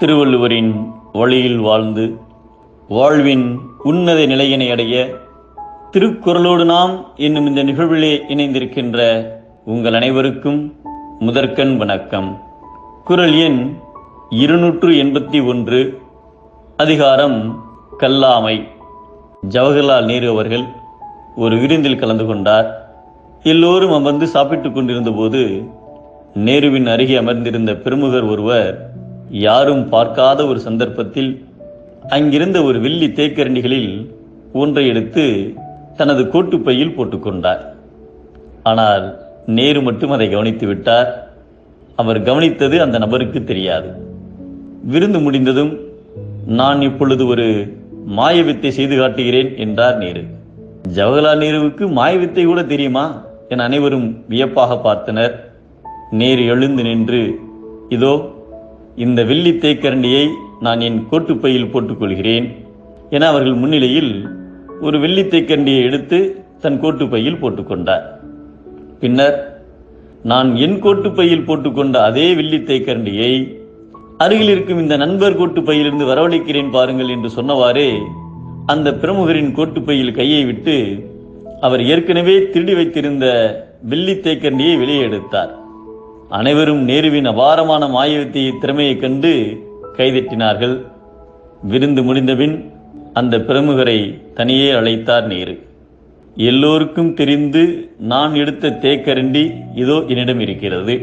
திருவள்ளுவரின் வழியில் வாழ்ந்து வாழ்வின் உன்னத நிலையினை அடைய திருக்குறளோடு நாம் என்னும் இந்த நிகழ்விலே இணைந்திருக்கின்ற உங்கள் அனைவருக்கும் முதற்கண் வணக்கம். குறள் எண் 281, அதிகாரம் கல்லாமை. ஜவஹர்லால் நேரு அவர்கள் ஒரு விருந்தில் கலந்து கொண்டார். எல்லோரும் அமர்ந்து சாப்பிட்டுக் கொண்டிருந்த போது நேருவின் அருகே அமர்ந்திருந்த பிரமுகர் ஒருவர் யாரும் பார்க்காத ஒரு சந்தர்ப்பத்தில் அங்கிருந்த ஒரு வெள்ளி தேக்கரண்டிகளில் ஒன்றை எடுத்து தனது கோட்டுப்பையில் போட்டுக்கொண்டார். ஆனால் நேரு மட்டும் அதை கவனித்து விட்டார். அவர் கவனித்தது அந்த நபருக்கு தெரியாது. விருந்து முடிந்ததும், நான் இப்பொழுது ஒரு மாயவித்தை செய்து காட்டுகிறேன் என்றார் நேரு. ஜவஹர்லால் நேருவுக்கு மாயவித்தை கூட தெரியுமா என அனைவரும் வியப்பாக பார்த்தனர். நேரு எழுந்து நின்று, இதோ இந்த வெள்ளி தேக்கரண்டியை நான் என் கோட்டுப்பையில் போட்டுக்கொள்கிறேன் என அவர்கள் முன்னிலையில் ஒரு வெள்ளி தேக்கரண்டியை எடுத்து தன் கோட்டுப்பையில் போட்டுக்கொண்டார். பின்னர், நான் என் கோட்டுப்பையில் போட்டுக்கொண்ட அதே வெள்ளி தேக்கரண்டியை அருகில் இருக்கும் இந்த நண்பர் கோட்டுப்பையிலிருந்து வரவழைக்கிறேன் பாருங்கள் என்று சொன்னவாறே அந்த பிரமுகரின் கோட்டுப்பையில் கையை விட்டு அவர் ஏற்கனவே திருடி வைத்திருந்த வெள்ளி தேக்கரண்டியை வெளியே எடுத்தார். அனைவரும் நேருவின் அபாரமான மாயவித்தை திறமையை கண்டு கைதட்டினார்கள். விருந்து முடிந்தபின் அந்த பிரமுகரை தனியே அழைத்தார் நேரு. எல்லோருக்கும் தெரிந்து நான் எடுத்த தேக்கரண்டி இதோ என்னிடம் இருக்கிறது.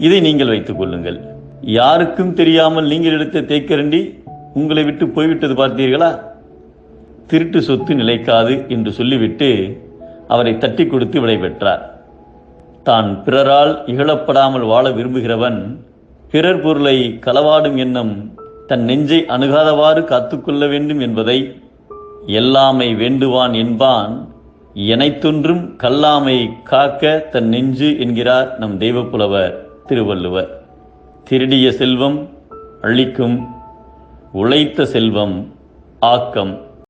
இதை நீங்கள் வைத்துக் கொள்ளுங்கள். யாருக்கும் தெரியாமல் நீங்கள் எடுத்த தேக்கரண்டி உங்களை விட்டு போய்விட்டது பார்த்தீர்களா? திருட்டு சொத்து நிலைக்காது என்று சொல்லிவிட்டு அவரை தட்டி கொடுத்து விடைபெற்றார். தான் பிறரால் இகழப்படாமல் வாழ விரும்புகிறவன் பிறர் பொருளை களவாடும் எண்ணம் தன் நெஞ்சை அணுகாதவாறு காத்துக்கொள்ள வேண்டும் என்பதை எல்லாமை வேண்டுவான் என்பான், எனைத்தொன்றும் கல்லாமை காக்க தன் நெஞ்சு என்கிறார் நம் தெய்வப்புலவர் திருவள்ளுவர். திருடிய செல்வம் அழிக்கும், உழைத்த செல்வம் ஆக்கம்.